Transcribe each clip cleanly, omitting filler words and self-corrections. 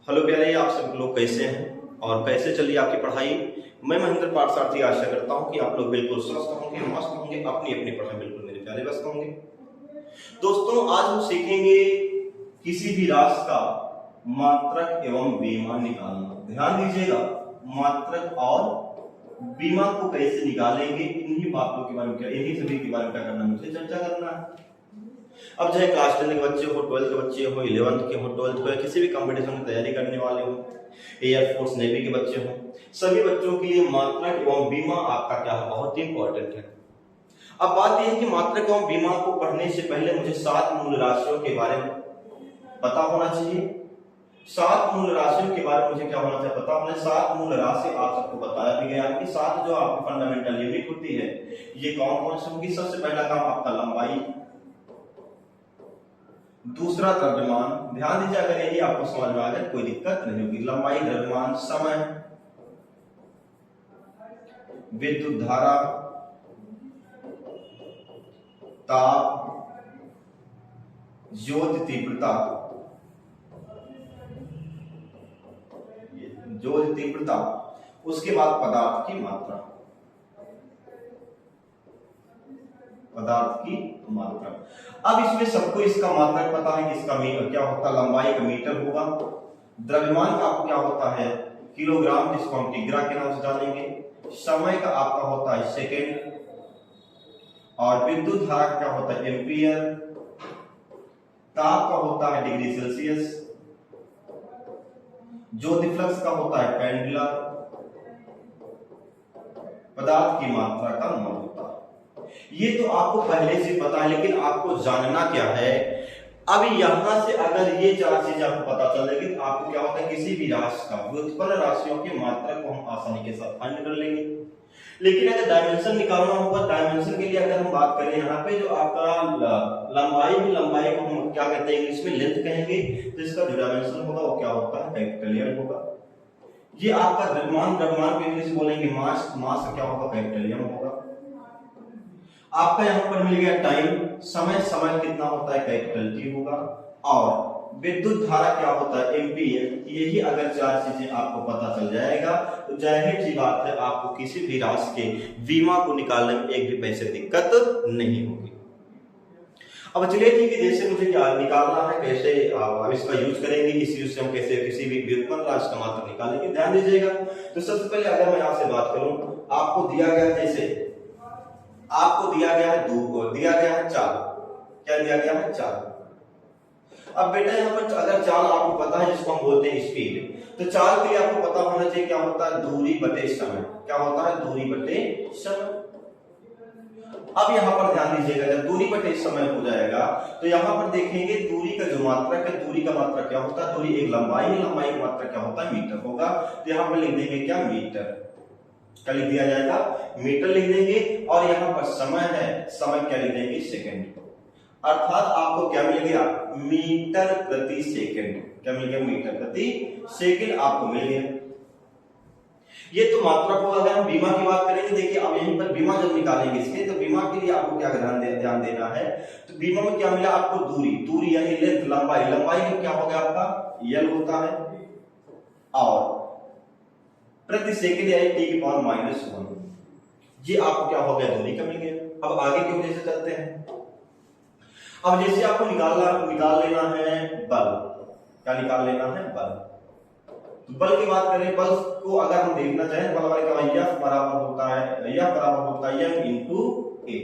Hello प्यारे, आप सब लोग कैसे हैं और कैसे चल रही आपकी पढ़ाई। मैं महेंद्र पाठशार्थी आशा करता हूं कि आप लोग बिल्कुल स्वस्थ होंगे, मस्त होंगे, अपनी अपनी पढ़ाई बिल्कुल मेरे प्यारे व्यस्त होंगे। दोस्तों, आज हम सीखेंगे किसी भी राशि का मात्रक एवं बीमा निकालना। ध्यान दीजिएगा, मात्रक और बीमा को कैसे निकालेंगे, इन्हीं बातों के बारे में इन्हीं सभी के बारे में क्या करना है, मुझे चर्चा करना है। अब चाहे क्लास 10 के बच्चे हो, 12th के बच्चे हो, 11th के हो, 12th के, किसी भी कंपटीशन की तैयारी करने वाले हो, एयरफोर्स नेवी के बच्चे हो, सभी बच्चों के लिए मात्रक एवं बीमा आपका क्या है, बहुत ही इंपॉर्टेंट है। अब बात यह है कि मात्रक एवं बीमा को पढ़ने से पहले मुझे 7 मूल राशियों के बारे में पता होना चाहिए। 7 मूल राशियों के बारे में मुझे क्या होना चाहिए, पता होना। 7 मूल राशि आप सबको बताया भी गया कि 7 जो आपकी फंडामेंटल यूनिट होती है, ये कौन कौन सी होगी। सबसे पहला काम आपका लंबाई, दूसरा द्रव्यमान। ध्यान दीजिए, अगर यही आपको समझ में आ गया कोई दिक्कत नहीं होगी। लंबाई, द्रव्यमान, समय, विद्युत धारा, ताप, ज्योति तीव्रता, उसके बाद पदार्थ की मात्रा, अब इसमें सबको इसका मात्रक पता है कि इसका क्या होता है, लंबाई का मीटर होगा, द्रव्यमान का आपको क्या होता है किलोग्राम, जिसको हम टिग्रा के नाम से जानेंगे, समय का आपका होता है सेकेंड, और विद्युत धारा का क्या होता है एम्पियर, ताप का होता है डिग्री सेल्सियस, ज्योति फ्लक्स का होता है पेंडुलम, पदार्थ की मात्रा का मोल होता है। ये तो आपको पहले से पता है, लेकिन आपको जानना क्या है। अब यहां से अगर ये 4 चीजें आपको पता चल जाएगी तो आपको क्या होता है, किसी भी राशि का व्युत्पन्न राशियों के मात्रक को हम आसानी के साथ फाइंड कर लेंगे। लेकिन अगर डायमेंशन निकालना होगा, डायमेंशन के लिए अगर हम बात करें यहाँ पे जो आपका लंबाई को हम क्या कहते हैं इंग्लिश में लेंथ कहेंगे, तो इसका जो डायमेंशन होगा वो क्या होता है कैपिटल एम होगा। ये आपका द्रव्यमान को इंग्लिश बोलेंगे मास का क्या होगा कैपिटल एम होगा। आपका यहाँ पर मिल गया टाइम, समय कितना होता है कैपिटल टी होगा, और विद्युत धारा क्या होता है एम्पियर। यही अगर 4 चीजें आपको पता चल जाएगा तो जाहिर सी बात है आपको किसी भी राशि के बीमा को निकालने में एक भी पैसे दिक्कत नहीं होगी। अब चलिए ठीक है, जैसे मुझे क्या निकालना है, कैसे अब इसका यूज करेंगे, इस यूज से हम कैसे किसी भी व्युत्पन्न राशि का मात्रक निकालेंगे, ध्यान दीजिएगा। तो सबसे पहले अगर मैं यहाँ से बात करूं, आपको दिया गया है, जैसे आपको दिया गया है 2 और दिया गया है 4, क्या दिया गया है 4। अब बेटा यहाँ पर अगर 4 आपको पता है जिसको हम बोलते हैं स्पीड, तो 4 के लिए आपको पता होना चाहिए क्या होता है दूरी बटे समय, क्या होता है दूरी बटे समय। अब यहाँ पर ध्यान दीजिएगा, जब दूरी बटे समय हो जाएगा तो यहाँ पर देखेंगे दूरी का जो मात्रक है, दूरी का मात्रक क्या होता है, दूरी एक लंबाई है, लंबाई का मात्रक क्या होता है मीटर होगा। तो यहाँ पर लिख देंगे क्या मीटर, क्या लिख दिया जाएगा मीटर लिख देंगे, और यहाँ पर समय है, समय क्या लिख देंगे सेकंड, अर्थात आपको क्या मिल गया मीटर प्रति सेकंड, क्या मिल गया मीटर प्रति सेकंड आपको मिल गया। ये तो मात्रक होगा। अगर हम बीमा की बात करेंगे, देखिए अब यहीं पर बीमा जब निकालेंगे इसके, तो बीमा के लिए आपको क्या ध्यान देना है, तो बीमा में क्या मिला आपको दूरी यानी लेंथ, लंबाई में क्या हो गया आपका यल होता है, और प्रति सेकंड यानी टी की पावर -1, ये आपको क्या हो गया दूरी का मिल गया। अब आगे की वजह से चलते हैं। अब जैसे आपको निकाल लेना है बल, क्या निकाल लेना है बल, तो बल की बात करें, बल को अगर हम देखना चाहें, बल वाले का F बराबर होता है m into a।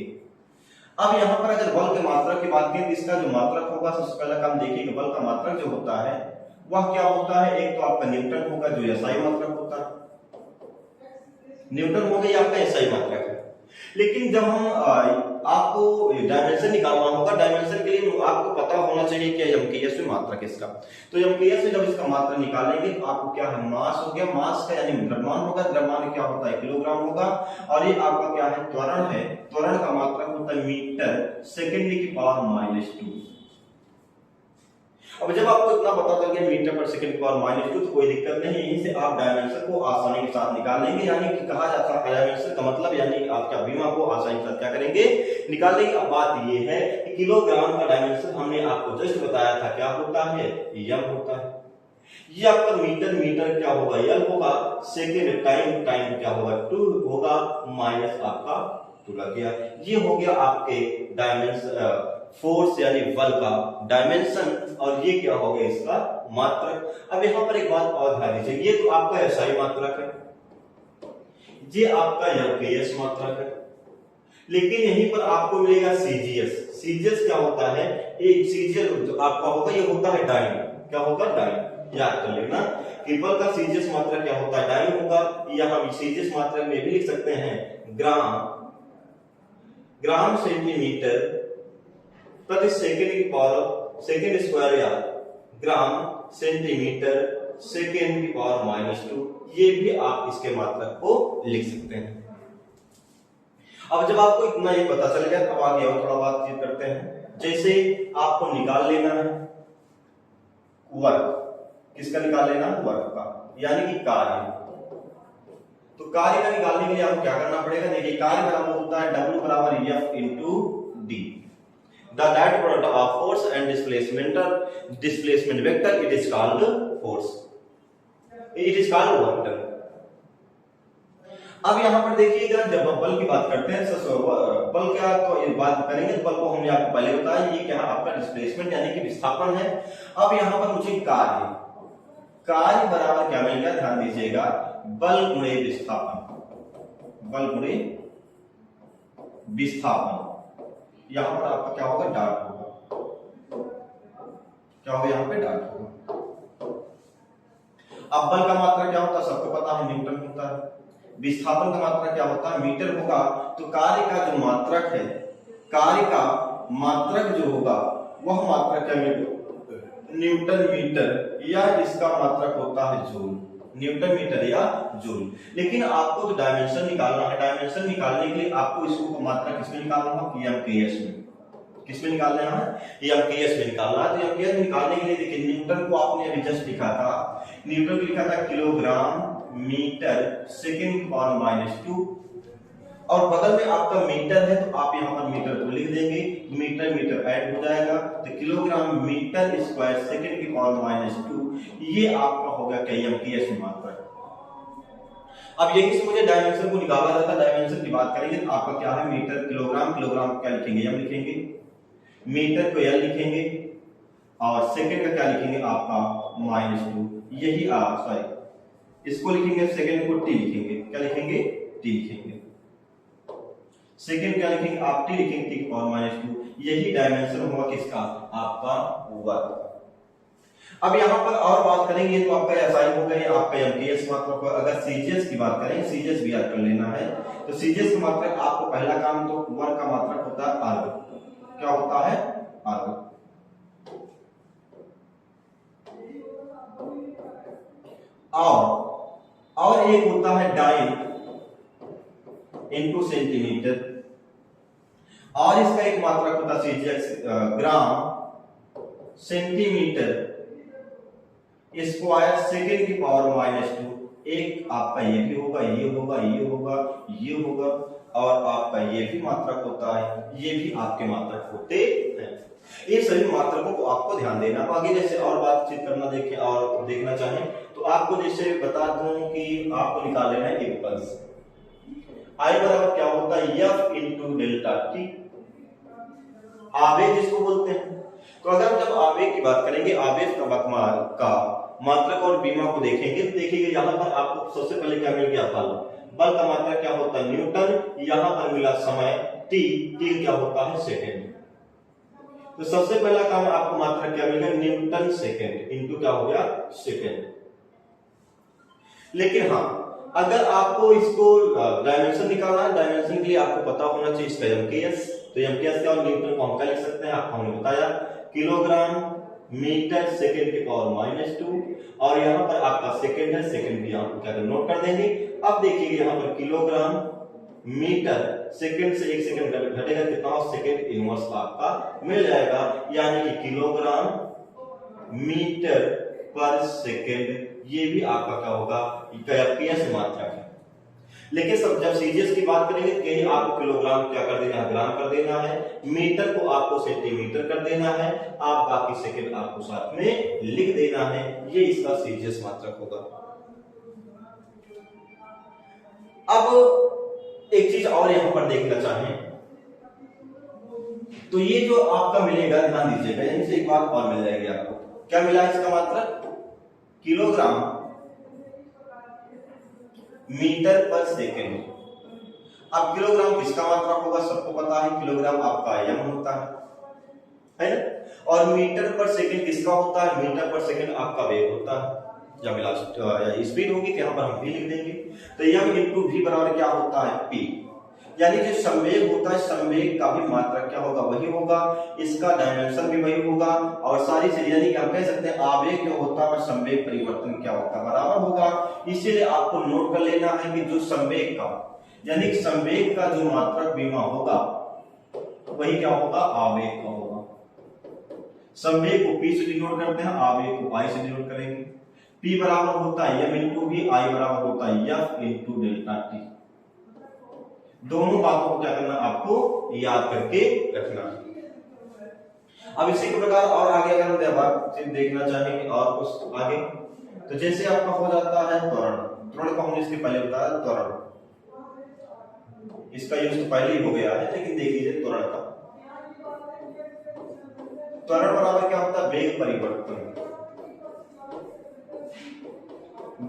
अब यहाँ पर अगर बल के मात्रक की बात करें, इसका जो मात्रक होगा, सबसे पहला काम देखिए बल का मात्रक जो होता है वह क्या होता है, एक तो आपका न्यूटन होगा जो SI मात्रक होता है, न्यूटन हो गया आपका SI मात्रक है। लेकिन जब हम आपको डायमेंशन निकालना होगा, डायमेंशन के लिए आपको पता होना चाहिए कि एमकेएस में मात्रक इसका, तो एमकेएस में जब इसका मात्रा निकालेंगे तो आपको क्या है मास हो गया, मास का यानी द्रव्यमान होगा, द्रव्यमान क्या होता है किलोग्राम होगा, और ये आपका क्या है त्वरण है, त्वरण का मात्रक होता है मीटर सेकेंड की पावर -2। अब जब आपको इतना पता चल गया मीटर पर सेकंड की पावर -2, तो कोई दिक्कत नहीं, यहीं से आप डायमेंशन को आसानी के साथ निकाल लेंगे। यानी कि कहा जाता है डायमेंशन का मतलब यानी आपका बीमा को आसानी के साथ क्या करेंगे निकाल लेंगे। अब बात ये है कि किलोग्राम का डायमेंशन हमने आपको जस्ट बताया था क्या होता है, यम होता है। ये आपका मीटर, मीटर क्या होगा एल होगा, सेकेंड टाइम, टाइम क्या होगा 2 होगा, माइनस आपका 2 लग गया। ये हो गया आपके डायमेंशन, फोर्स यानी बल का डायमेंशन, और ये क्या हो गया इसका मात्रक। अब यहाँ पर एक बात और ध्यान दीजिए, ये तो आपका एसआई मात्रक है, ये आपका एमकेएस मात्रक है, लेकिन यहीं पर आपको मिलेगा सीजीएस। सीजीएस क्या होता है, एक सीजीएस जो आपका होगा ये होता है डाइन, क्या होगा डाइन, याद कर लेना कि बल का सीजीएस मात्रक क्या होता है डाइन होगा, या हम सीजीएस मात्रक में भी लिख सकते हैं ग्राम, ग्राम सेंटीमीटर प्रति सेकंड की पावर सेकंड स्क्वायर, या ग्राम सेंटीमीटर सेकंड की पावर -2, ये भी आप इसके मात्रक को लिख सकते हैं। अब जब आपको इतना ही पता चल गया, तब आगे और थोड़ा बातचीत करते हैं। जैसे आपको निकाल लेना है वर्क, किसका निकाल लेना है, वर्क का, यानी कि कार्य। तो कार्य का निकालने के लिए आपको क्या करना पड़ेगा, देखिए कार्य बराबर होता है W बराबर F into D, the net product of force and displacement vector, it is called force, it is called work। अब यहां पर देखिएगा, जब हम बल की बात करते हैं, बल क्या तो ये बात करेंगे, बल को हमने आपको पहले बताया, ये क्या आपका डिस्प्लेसमेंट यानी कि विस्थापन है। अब यहां पर मुझे कार्य, कार्य बराबर क्या मिल गया, ध्यान दीजिएगा, बल गुणे विस्थापन, बल गुणे विस्थापन। यहां पर आपका क्या होगा, डॉट होगा, क्या होगा यहां पे डॉट होगा। अब बल का मात्रा क्या होता है, सबको पता है न्यूटन होता है, विस्थापन का मात्रा क्या होता है, मीटर होगा। तो कार्य का जो मात्रक है, कार्य का मात्रक जो होगा वह मात्रक क्या न्यूटन मीटर, या इसका मात्रक होता है जूल, न्यूटन मीटर या जूल। लेकिन आपको तो डायमेंशन निकालना है, डायमेंशन निकालने के लिए आपको इसको मात्रा किसमें निकालना होगा, एमकेएस में। किसमें निकालना है, एमकेएस में निकालना है। तो एमकेएस में निकालने के लिए देखिए, न्यूटन को आपने अभी जस्ट लिखा था, न्यूटन को लिखा था किलोग्राम मीटर सेकंड की पावर -2, और बगल में आपका मीटर है, तो आप यहाँ पर मीटर को लिख देंगे, मीटर मीटर ऐड हो जाएगा, तो किलोग्राम मीटर स्क्वायर सेकंड की पावर -2, ये आपका होगा एमकेएस में मात्रा। अब यही से मुझे डायमेंशन को निकाला जाता है, डायमेंशन की बात करेंगे तो आपका क्या है, मीटर किलोग्राम, किलोग्राम क्या लिखेंगे, एम लिखेंगे, मीटर को एल लिखेंगे, और सेकंड का क्या लिखेंगे आपका -2, यही सॉरी इसको लिखेंगे, सेकंड को टी लिखेंगे, क्या लिखेंगे, टी लिखेंगे, सेकंड क्या लिखेंगे आप, टी लिखेंगे, टी की पावर -2, यही डायमेंशन होगा किसका, आपका वर्क। अब यहां पर और बात करेंगे, तो आपका एसआई हो गया, आपका एमकेएस मात्रक। अगर सीजीएस की बात करें, सीजीएस भी याद कर लेना है, तो सीजीएस का मात्रक आपको पहला काम तो वर्क का मात्रक होता है अर्ग, क्या होता है, अर्ग। और एक होता है डाइन इनटू सेंटीमीटर, और इसका एक मात्रक होता है CGS gram centimetre square second की पावर -2। एक आपका ये भी होगा, ये होगा, ये होगा, ये होगा, और आपका ये भी मात्रक होता है, ये भी आपके मात्रक होते हैं। ये सभी मात्रकों को आपको ध्यान देना। आगे जैसे और बातचीत करना देखें और देखना चाहें तो आपको जैसे बता दूं कि आपको निकाल लेना है इम्पल्स। आई बराबर क्या होता है, एफ इंटू डेल्टा टी, आवेग जिसको बोलते हैं। तो अगर हम जब आवेग की बात करेंगे, आवेग का मात्रक और बीमा को देखेंगे, तो देखिएगा यहाँ पर आपको सबसे पहले क्या मिल गया, बल। बल का मात्रक क्या होता है, न्यूटन, यहाँ पर मिला समय टी, टी क्या होता है, सेकेंड। तो सबसे पहला काम आपको मात्रक क्या मिलेगा, न्यूटन सेकेंड इनटू क्या हो गया, सेकेंड। लेकिन हाँ, अगर आपको इसको डायमेंशन निकालना है, डायमेंशन के लिए आपको पता होना चाहिए इसका एमकेएस। तो एमकेएस क्या, और न्यूटन को हम क्या लिख सकते हैं, आपको हमने बताया किलोग्राम मीटर सेकेंड की पावर -2, और यहाँ पर आपका सेकेंड है, सेकेंड भी आप क्या नोट कर देंगे। अब देखिए यहाँ पर किलोग्राम मीटर सेकेंड से 1 सेकेंड घटेगा कितना, सेकेंड इनवर्स आपका मिल जाएगा, यानी कि किलोग्राम मीटर पर सेकेंड, ये भी आपका क्या होगा, एमकेएस मात्रक है। लेकिन सब जब सीजीएस की बात करेंगे तो यही आपको किलोग्राम क्या कर देना है, ग्राम कर देना है, मीटर को आपको सेंटीमीटर कर देना है, आप बाकी सेकंड आपको साथ में लिख देना है। ये इसका सीजीएस मात्रक होगा। अब एक चीज और यहां पर देखना चाहें तो ये जो आपका मिलेगा, ध्यान दीजिएगा, यहीं से एक बात और मिल जाएगी आपको। क्या मिला इसका मात्रक? किलोग्राम मीटर पर सेकेंड। अब किलोग्राम किसका मात्रक होगा? सबको पता है, किलोग्राम आपका आयाम होता है ना? और मीटर पर सेकेंड किसका होता है? मीटर पर सेकेंड आपका वेग होता है। जब स्पीड होगी तो यहां पर हम v लिख देंगे। तो m इंटू v बराबर क्या होता है? p। यानी जो संवेग होता है, संवेग का भी मात्रक क्या होगा? वही होगा, इसका डायमेंशन भी वही होगा, और सारी चीजें, यानी कि हम कह सकते हैं आवेग जो होता है और संवेग परिवर्तन क्या होता है? बराबर होगा। इसीलिए आपको नोट कर लेना है कि जो संवेग का, यानी कि संवेग का जो मात्रक बीमा होगा वही क्या होगा? आवेग का होगा। संवेग को p से डिनोट करते हैं, आवेग को I से डिनोट करेंगे। p बराबर होता है m इंटू v, I बराबर होता है f इंटू डेल्टा t। दोनों बातों को क्या करना? आपको याद करके रखना। अब इसी के प्रकार और आगे अगर हम देखना चाहेंगे और कुछ आगे, तो जैसे आपका हो जाता है त्वरण। त्वरण को हमने इसके पहले बताया, त्वरण इसका यूज तो पहले ही हो गया है, लेकिन देख लीजिए त्वरण का। त्वरण बराबर क्या होता है? वेग परिवर्तन।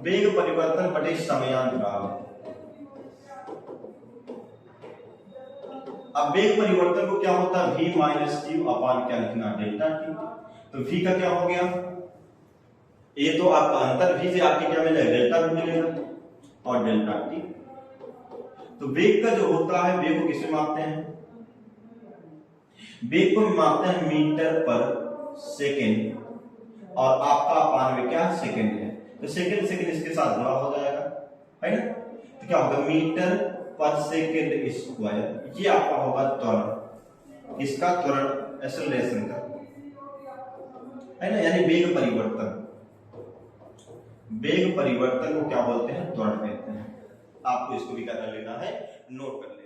वेग परिवर्तन बटे समयांतराल। अब वेग परिवर्तन को क्या होता है? v माइनस क्यू अपान क्या लिखना? Delta T. तो v का क्या हो गया? ये तो आपका अंतर v से आपके क्या मिलेगा? डेल्टा भी मिलेगा और डेल्टा टी। तो वेग का जो होता है, वेग को किसमें मापते हैं? वेग को मापते हैं मीटर पर सेकेंड, और आपका अपान में क्या? सेकेंड है। तो सेकेंड सेकेंड इसके साथ जुड़ा हो जाएगा, है ना? तो क्या होगा? मीटर पर सेकेंड स्क्वायर। ये आपका होगा त्वरण। इसका त्वरण एक्सेलरेशन का, है ना? यानी वेग परिवर्तन। वेग परिवर्तन को क्या बोलते हैं? त्वरण कहते हैं। आपको इसको भी क्या कर लेना है? नोट कर लेना।